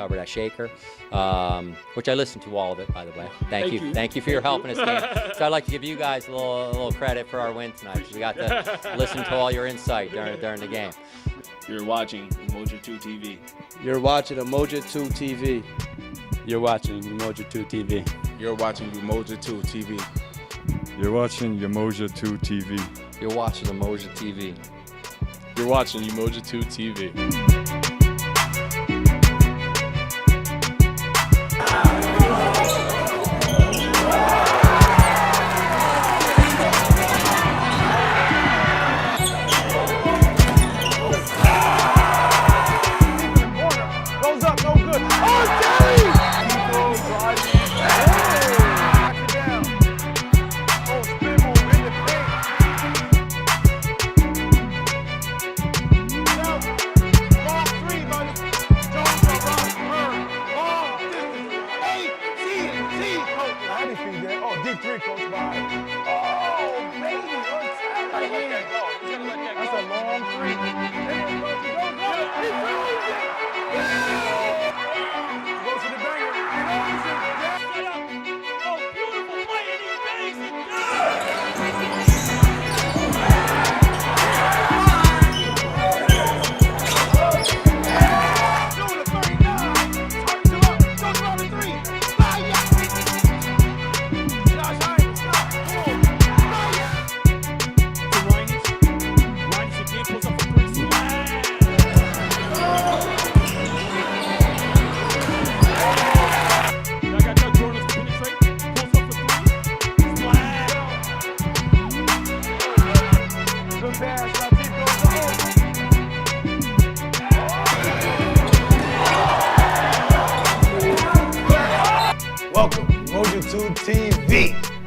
covered at Shaker, which I listened to all of it, by the way. Thank you. Thank you for your help in this game. So I'd like to give you guys a little credit for our win tonight. We got to listen to all your insight during the game. You're watching Emoji 2 TV. You're watching Emoji 2 TV. You're watching Emoji 2 TV. You're watching Emoji 2 TV. You're watching Emoji 2 TV. You're watching Emoji TV. You're watching Emoji 2 TV.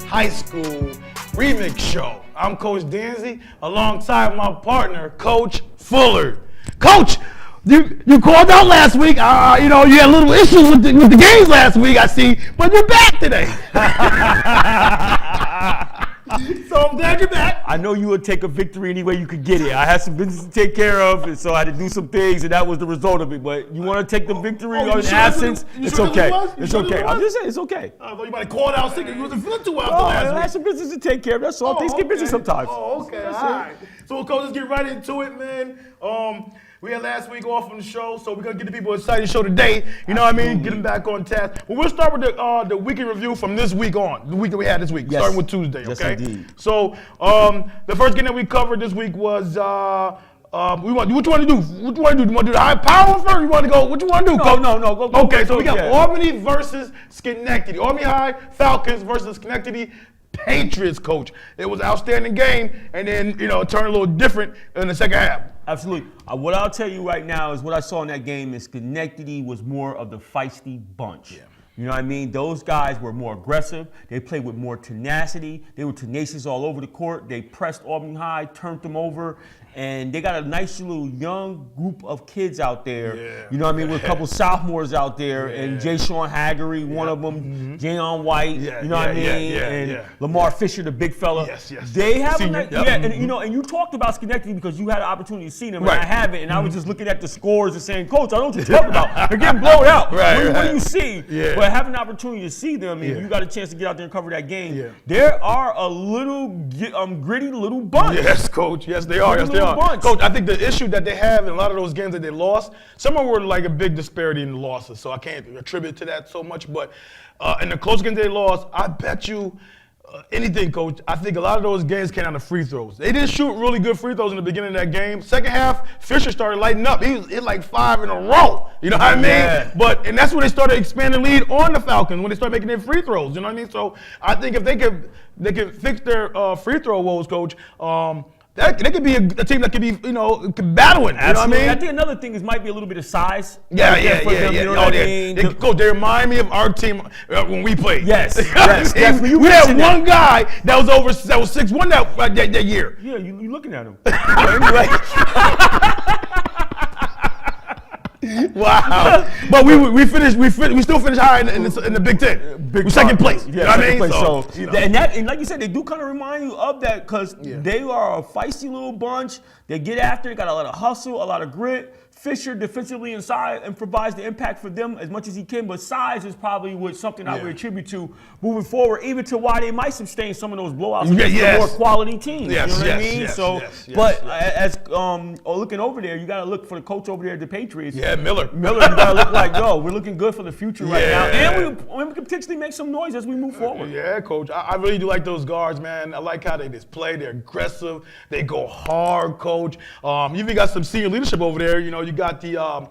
High school remix show. I'm Coach Danzy alongside my partner, Coach Fuller. Coach, you called out last week. You had a little issues with the games last week, I see, but you're back today. So I'm glad you're back. I know you would take a victory any way you could get it. I had some business to take care of, and so I had to do some things, and that was the result of it. But you want to take the victory on absence? It's okay. It's okay. I'm just saying, it's okay. I thought you might have called out sick and you wasn't feeling too well last week. I had some business to take care of. That's all. Things get busy sometimes. Oh, okay. All right. So, Coach, let's get right into it, man. We had last week off on the show, so we're going to get the people excited to show today. You know what I mean? Get them back on task. Well, we'll start with the weekend review from this week on, the week that we had this week, starting with Tuesday, okay? Yes, indeed. So, the first game that we covered this week was, what you want to do? What you want to do? You want to do the high power first? You want to go? What you want to do? No. Go. Okay, so we got Albany versus Schenectady. Albany High Falcons versus Schenectady Patriots, Coach. It was an outstanding game, and then, it turned a little different in the second half. Absolutely. What I'll tell you right now is what I saw in that game is Schenectady was more of the feisty bunch. Yeah. You know what I mean? Those guys were more aggressive. They played with more tenacity. They were tenacious all over the court. They pressed Albany High, turned them over, and they got a nice little young group of kids out there. Yeah. You know what I mean? With a couple sophomores out there, and Jay Sean Haggery, one of them, Jayon White, you know what I mean? And Lamar Fisher, the big fella. Yes. They have and you talked about Schenectady because you had an opportunity to see them, and I haven't, and I was just looking at the scores and saying, Coach, I don't know what you're talking about. They're getting blown out. What do you see? Yeah. But having an opportunity to see them, and you got a chance to get out there and cover that game, there are a little gritty little bunch. Yes, Coach. Yes, they are. Yes, they are. Coach, I think the issue that they have in a lot of those games that they lost, some of them were like a big disparity in the losses, so I can't attribute to that so much. But in the close games they lost, I bet you anything, Coach. I think a lot of those games came down to free throws. They didn't shoot really good free throws in the beginning of that game. Second half, Fisher started lighting up. He hit like 5 in a row. You know what I mean? Yeah. And that's when they started expanding lead on the Falcons, when they started making their free throws. You know what I mean? So I think if they could fix their free throw woes, Coach. They could be a team that could be, battling. Absolutely. You know what I mean? I think another thing might be a little bit of size. Yeah. You know what I mean? They remind me of our team when we played. Yes. We had one guy that was 6'1" that year. Yeah, you looking at him. Wow. But we still finished high in the Big Ten. We're second place. You know what I mean? So, and like you said, they do kind of remind you of that because they are a feisty little bunch. They get after it, got a lot of hustle, a lot of grit. Fisher defensively inside and provides the impact for them as much as he can, but size is probably something I would attribute to moving forward, even to why they might sustain some of those blowouts against the more quality teams. You know what I mean? As looking over there, you got to look for the coach over there at the Patriots. Yeah, Miller, you got to look like, yo, we're looking good for the future right now, and we can potentially make some noise as we move forward. Yeah, coach, I really do like those guards, man. I like how they just play. They're aggressive. They go hard, coach. You even got some senior leadership over there. You know, you got the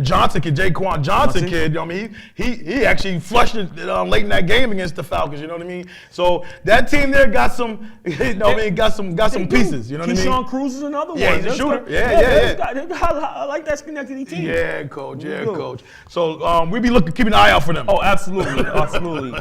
Johnson kid, Jaquan Johnson kid. I mean, he actually flushed it late in that game against the Falcons. You know what I mean? So that team there got some, got some pieces. You know what I mean? Keyshawn Cruz is another one. Yeah, he's a shooter. I like that Schenectady team. Yeah, coach. Yeah, coach. So we be keeping an eye out for them. Oh, absolutely, absolutely.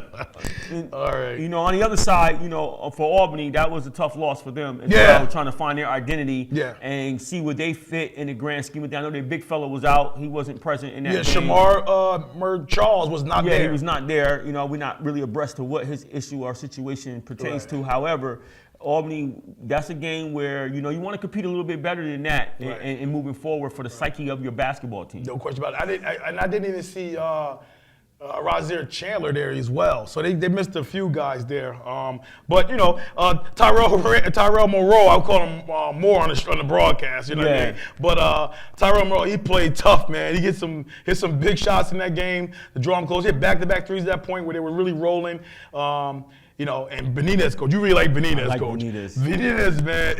All right. You know, on the other side, you know, for Albany, that was a tough loss for them as well, trying to find their identity and see where they fit in the grand scheme of things. I know their big fella was out. He wasn't present in that game. Shamar Charles was not there. Yeah, he was not there. You know, we're not really abreast of what his issue or situation pertains to. However, Albany, that's a game where, you know, you want to compete a little bit better than that and moving forward for the psyche of your basketball team. No question about it. I didn't even see Nazaire Chandler there as well. So they missed a few guys there. But, you know, Tyrell Moreau, I'll call him more on the broadcast, you know what I mean? But Tyrell Moreau, he played tough, man. He hit some big shots in that game to draw him close. He hit back-to-back threes at that point where they were really rolling. You know, and Benitez, coach. You really like Benitez, coach. Benitez, man,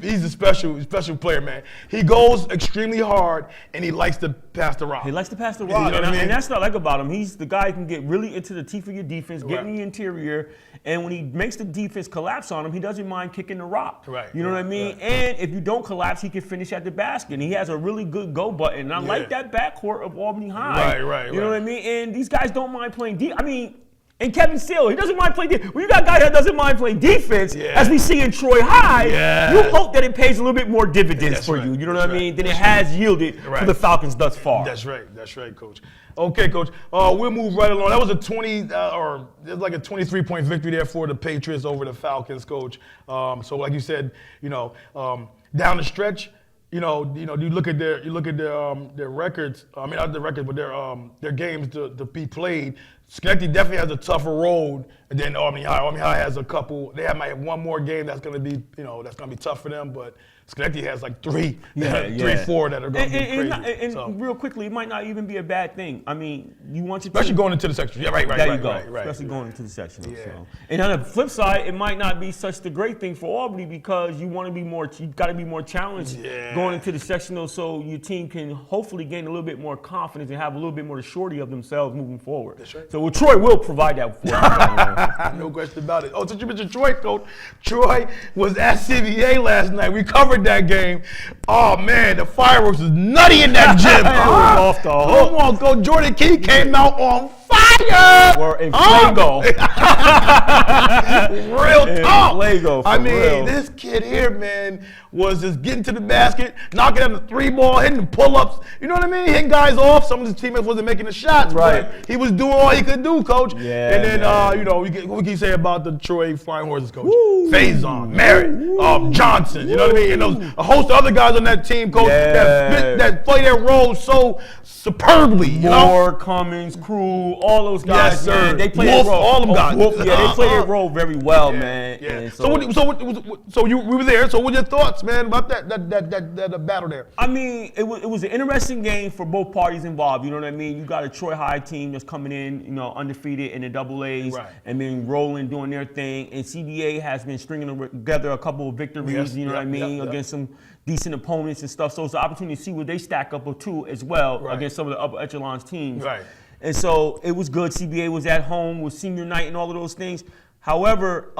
he's a special player, man. He goes extremely hard, and he likes to pass the rock. He likes to pass the rock, and that's what I like about him. He's the guy who can get really into the teeth of your defense, get in the interior, and when he makes the defense collapse on him, he doesn't mind kicking the rock. You know what I mean? And if you don't collapse, he can finish at the basket. And he has a really good go button. And I like that backcourt of Albany High. You know what I mean? And these guys don't mind playing deep. I mean, and Kevin Steele, he doesn't mind playing defense. When you got a guy that doesn't mind playing defense, as we see in Troy High, you hope that it pays a little bit more dividends for you. You know what I mean? Than it has yielded for the Falcons thus far. That's right, coach. Okay, coach. We'll move right along. That was a 23-point victory there for the Patriots over the Falcons, coach. So like you said, you know, down the stretch, you look at their records. I mean, not the records, but their games to be played. Schenectady definitely has a tougher road, and then Albany High has a couple. They might have one more game that's going to be, that's going to be tough for them, but Schenectady has like three, 4 that are going to be crazy. And real quickly, it might not even be a bad thing. I mean, you want your especially going into the section. Yeah, right. There you go. Especially going into the section. So. And on the flip side, it might not be such the great thing for Albany because you want to be more. You got to be more challenged going into the sectional, so your team can hopefully gain a little bit more confidence and have a little bit more surety of themselves moving forward. That's right. So Troy will provide that for you. No question about it. Oh, since you mentioned Troy, coach, Troy was at CBA last night. We covered that game. Oh man, the fireworks was nutty in that gym. Off the hook. Come on, Coach Jordan Key came out on fire. Or in Flego. Real talk. Flego, I mean, this kid here, man, was just getting to the basket, knocking down the 3-ball, hitting the pull-ups. You know what I mean? Hitting guys off. Some of his teammates wasn't making the shots. But he was doing all he could do, coach. Yeah, and then, what we can say about the Troy Flying Horses, coach? Faison, Merritt, Johnson. You know what I mean? And a host of other guys on that team, coach, that play their role so superbly. Moore, Cummings, Crew, all those guys. Yes, sir. They play their role. All them guys. They play their role very well, man. Yeah. And So we were there. So what are your thoughts, man, about that battle there? I mean, it was an interesting game for both parties involved. You know what I mean? You got a Troy High team that's coming in, undefeated in the double A's and been rolling, doing their thing. And CBA has been stringing together a couple of victories, you know what I mean, against some decent opponents and stuff. So it's an opportunity to see where they stack up too as well against some of the upper echelons teams. And so it was good. CBA was at home with senior night and all of those things. However,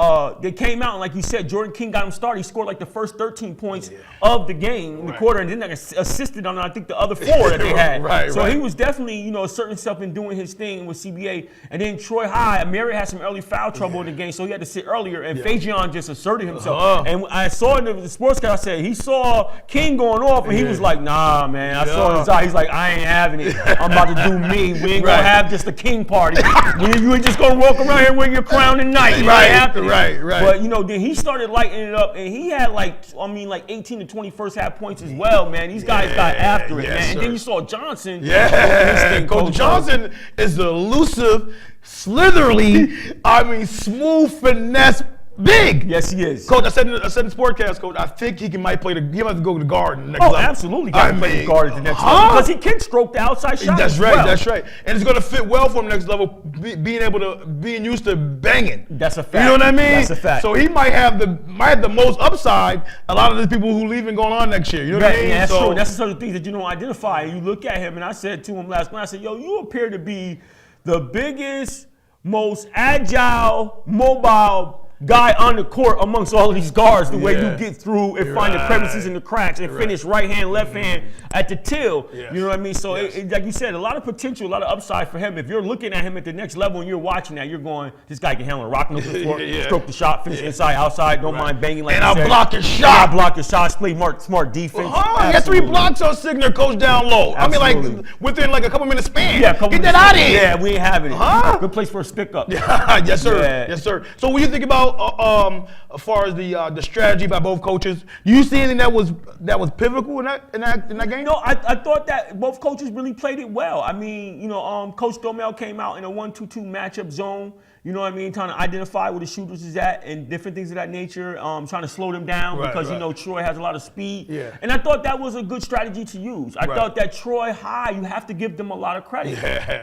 they came out, and like you said, Jordan King got him started. He scored like the first 13 points of the game in the quarter, and then assisted on, I think, the other 4 that they had. So he was definitely, asserting himself and doing his thing with CBA. And then Troy High, Merritt had some early foul trouble in the game, so he had to sit earlier, and Faison just asserted himself. And I saw in the sportscast, I said, he saw King going off, and he was like, nah, man. I saw his eye. He's like, I ain't having it. I'm about to do me. We ain't going to have just a King party. You ain't just going to walk around here with your crown and knight. fighting right after. Right. But, then he started lighting it up, and he had, 18 to 20 first half points as well, man. These guys got after it, man. And then you saw Johnson. Yeah. Coach Johnson is elusive, slitherly, smooth finesse. Big. Yes, he is. Coach, I said in the sportcast, Coach, I think he might play he might have to go to the guard in the next level. Absolutely. Got to play the guard at the next level. Because he can stroke the outside shot. That's right. And it's going to fit well for him next level, being used to banging. That's a fact. You know what I mean? That's a fact. So he might have the most upside. A lot of the people who leaving going on next year. You know what I mean? That's true. That's the sort of things that you don't identify. And you look at him, and I said to him last night, I said, yo, you appear to be the biggest, most agile, mobile guy on the court amongst all of these guards, the way you get through and find the crevices and the cracks and finish right hand, left hand at the till. You know what I mean? So, like you said, a lot of potential, a lot of upside for him. If you're looking at him at the next level and you're watching that, you're going, this guy can handle a rock over the floor, stroke the shot, finish inside, outside, don't mind banging like and you said. I'll block your shot. I'll block your shots, play smart defense. He got 3 blocks on Signer, Coach, down low. Absolutely. Within a couple minutes span. Get that out of here. Yeah, we ain't having it. Good place for a stick up. Yes, sir. Yes, sir. So what do you think about as far as the strategy by both coaches? Do you see anything that was pivotal in that game? No, I thought that both coaches really played it well. I mean, Coach Domel came out in a 1-2-2 matchup zone. You know what I mean? Trying to identify where the shooters is at and different things of that nature. Trying to slow them down because Troy has a lot of speed. Yeah. And I thought that was a good strategy to use. I thought that Troy High, you have to give them a lot of credit.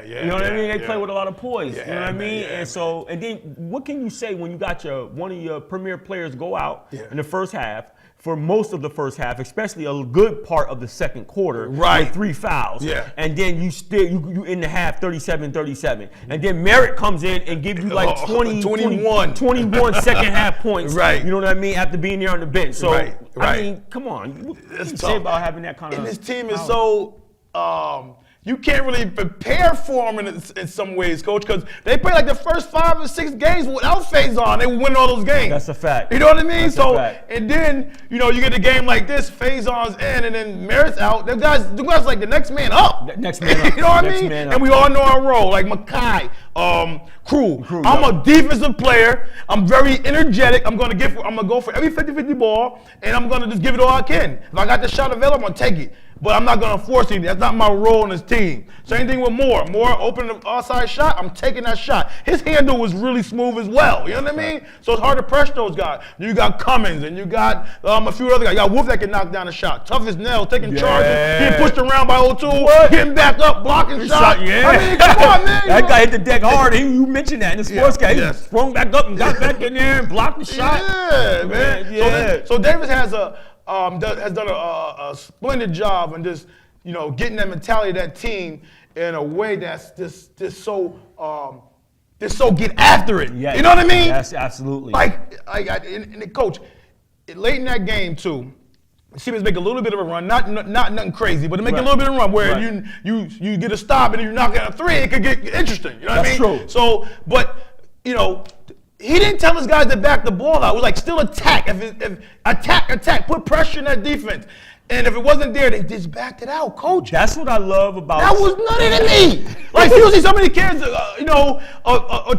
You know what I mean? They play with a lot of poise. You know what I mean? And then what can you say when you got one of your premier players go out in the first half? For most of the first half, especially a good part of the second quarter, with 3 fouls. And then you in the half 37-37. And then Merritt comes in and gives you 21 second half points. You know what I mean? After being there on the bench. So, I mean, come on. What do you say about having that kind of... And this team is so... you can't really prepare for them in some ways, Coach, because they play the first 5 or 6 games without Faison. They win all those games. That's a fact. You know what I mean? That's and then, you get a game like this, Faison's in, and then Merritt's out. The guys like the next man up. Next man up. You know what I mean? And we all know our role, like Makai, Crew. I'm a defensive player. I'm very energetic. I'm gonna go for every 50-50 ball, and I'm gonna just give it all I can. If I got the shot available, I'm gonna take it. But I'm not going to force anything. That's not my role in this team. Same thing with Moore. Moore opened the outside shot. I'm taking that shot. His handle was really smooth as well. You know what I mean? So it's hard to pressure those guys. You got Cummins and you got a few other guys. You got Wolf that can knock down a shot. Tough as nails, taking charges, getting pushed around by O'Toole, getting back up, blocking shots. I mean, come on, man. That guy hit the deck hard. You mentioned that in the sports guy. He sprung back up and got back in there and blocked the shot. Yeah, man. So Davis has done a splendid job in just, getting that mentality of that team in a way that's just so get after it. Yeah, you know what I mean? Yes, absolutely. And the coach, late in that game too, see us make a little bit of a run, not nothing crazy, but to make a little bit of a run where you get a stop and you knock out a 3, it could get interesting. You know what I mean? That's true. So, but he didn't tell his guys to back the ball out. It was like still attack. If attack, put pressure in that defense. And if it wasn't there, they just backed it out, Coach. That's what I love about. That was nothing to me. You see so many kids,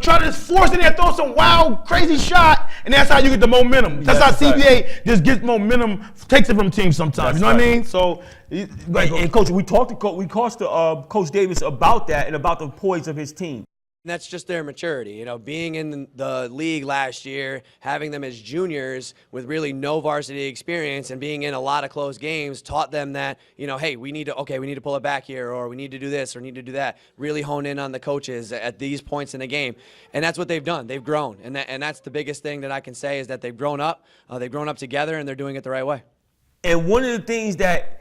try to force it and throw some wild, crazy shot, and that's how you get the momentum. That's how CBA just gets momentum, takes it from teams sometimes. You know what I mean? So, and Coach, we talked to Coach Davis about that and about the poise of his team. And that's just their maturity. Being in the league last year, having them as juniors with really no varsity experience and being in a lot of close games taught them that, hey, we need to pull it back here, or we need to do this or need to do that. Really hone in on the coaches at these points in the game. And that's what they've done. They've grown. And that's the biggest thing that I can say is that they've grown up. They've grown up together, and they're doing it the right way. And one of the things that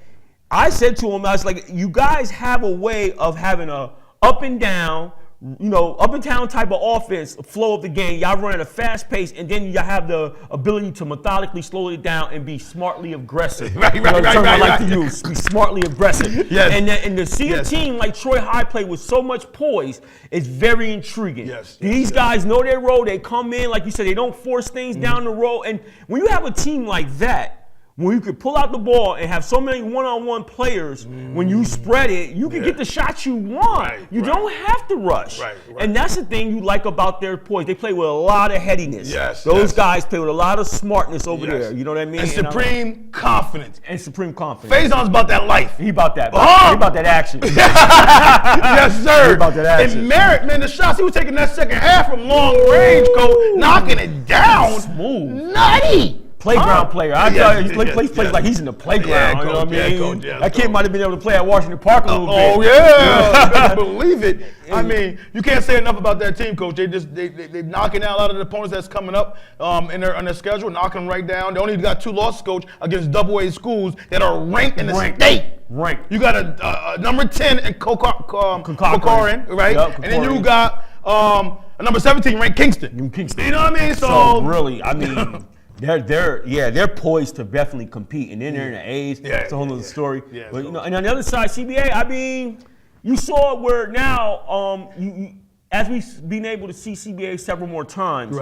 I said to him, I was like, you guys have a way of having a up and down, up and down type of offense, flow of the game. Y'all run at a fast pace, and then you have the ability to methodically slow it down and be smartly aggressive. Right. I like to use, be smartly aggressive. Yes. And to see a team like Troy High play with so much poise is very intriguing. These guys know their role. They come in, like you said, they don't force things down the road. And when you have a team like that, when you could pull out the ball and have so many one-on-one players, when you spread it, you can get the shots you want. You don't have to rush. And that's the thing you like about their poise. They play with a lot of headiness. Those guys play with a lot of smartness over there. You know what I mean? And supreme confidence. And supreme confidence. Faison's about that life. He about that. He about that action. Yes, sir. He about that action. And Merritt, man, the shots he was taking that second half from long range, coach, knocking it down. Smooth. Nutty. Playground player. I tell you, he plays like he's in the playground. You know what I mean? That kid might have been able to play at Washington Park a little bit. Oh yeah, you better believe it. I mean, you can't say enough about that team, coach. They knocking out a lot of the opponents that's coming up on their schedule, knocking right down. They only got 2 losses, coach, against AA schools that are ranked in the state. Ranked. You got a number 10 in Kokorin, right? Yep, and then you got a number 17 ranked Kingston. You know what I mean? So really, I mean. They're poised to definitely compete, and then they're in the A's. It's a whole other story. But you know, and on the other side, CBA, I mean, you saw where now, as we've been able to see CBA several more times.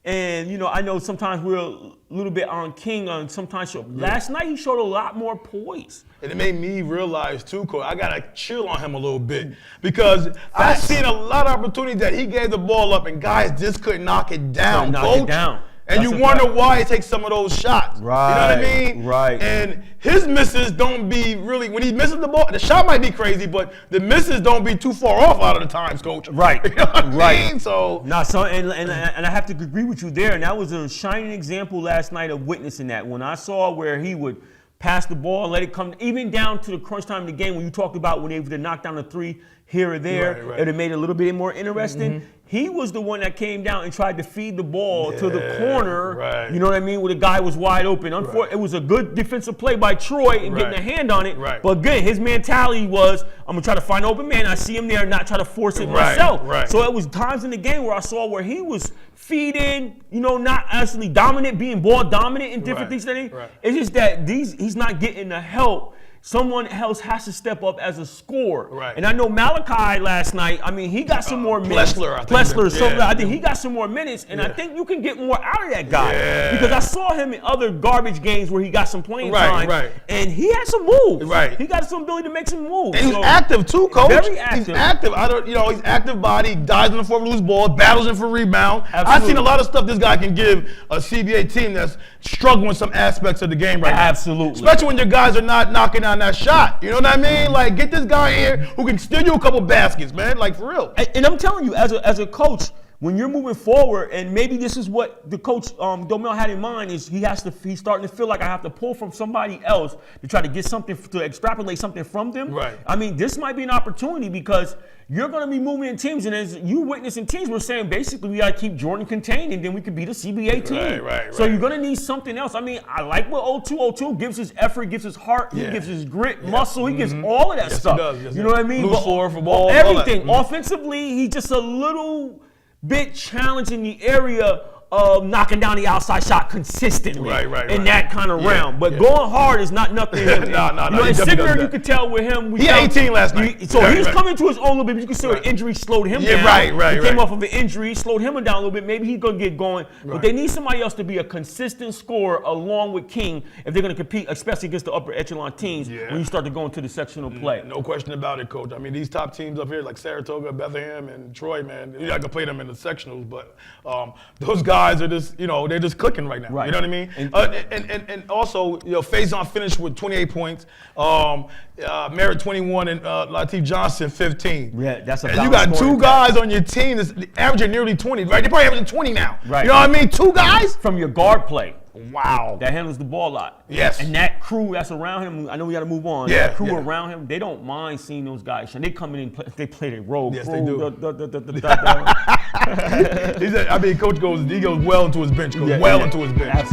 And you know, I know sometimes we're a little bit on King on sometimes. Last night he showed a lot more poise. And it made me realize too, coach, I gotta chill on him a little bit because I've seen a lot of opportunities that he gave the ball up and guys just couldn't knock it down, coach. And you wonder why he takes some of those shots. You know what I mean? And his misses don't be really, when he misses the ball, the shot might be crazy, but the misses don't be too far off a lot of the times, coach. You know what I mean? So, and I have to agree with you there. And that was a shining example last night of witnessing that. When I saw where he would pass the ball and let it come, even down to the crunch time of the game when you talked about when they would knock down a 3 here or there, it would have made it a little bit more interesting. He was the one that came down and tried to feed the ball to the corner, you know what I mean, where the guy was wide open. It was a good defensive play by Troy and getting a hand on it. But again, his mentality was, I'm going to try to find an open man. I see him there, not try to force it myself. So it was times in the game where I saw where he was feeding, you know, not actually dominant, being ball dominant and different things. It's just that he's not getting the help. Someone else has to step up as a scorer. And I know Malachi last night, I mean, he got some more minutes. Plessler, I think he got some more minutes, and I think you can get more out of that guy. Because I saw him in other garbage games where he got some playing time, and he had some moves. He got some ability to make some moves. And he's active too, coach. Very active. He's active. He's active body, dives on the floor, loose ball, battles in for rebound. I've seen a lot of stuff this guy can give a CBA team that's struggling with some aspects of the game right now. Especially when your guys are not knocking down that shot. You know what I mean? Like, get this guy here who can steal you a couple baskets, man. Like, for real. And I'm telling you, as a coach, when you're moving forward, and maybe this is what the coach Domel had in mind, is he's starting to feel like I have to pull from somebody else to try to get something, to extrapolate something from them. I mean, this might be an opportunity because you're going to be moving in teams, and as you witnessing teams, we're saying basically we got to keep Jordan contained, and then we could beat a CBA team. So you're going to need something else. I mean, I like what 02 gives his effort, gives his heart, he gives his grit, muscle, he gives all of that stuff. You know what I mean? Loose floor for ball, everything. Offensively, he's just a little bit challenged in the area of knocking down the outside shot consistently in that kind of realm. But going hard is not nothing. And Signer, you could tell with him. He had 18 last night. He was coming to his own a little bit. You can see an injury slowed him down. He came off of an injury, slowed him down a little bit. Maybe he's going to get going. But they need somebody else to be a consistent scorer along with King if they're going to compete, especially against the upper echelon teams when you start to go into the sectional play. No question about it, Coach. I mean, these top teams up here like Saratoga, Bethlehem, and Troy, man, you're not going to play them in the sectionals, but those guys are just, you know, they're just clicking right now. You know what I mean? And also, you know, Faison finished with 28 points. Merritt 21 and Lateef Johnson 15. Yeah, that's a. And you got 2 guys on your team that's averaging nearly 20. Right? They're probably averaging 20 now. You know what I mean? 2 guys from your guard play. Wow. That handles the ball a lot. Yes. And that crew that's around him, I know we got to move on. That crew around him, they don't mind seeing those guys. And they come in and they play their role. Yes, they do. I mean, Coach goes well into his bench. Into his bench.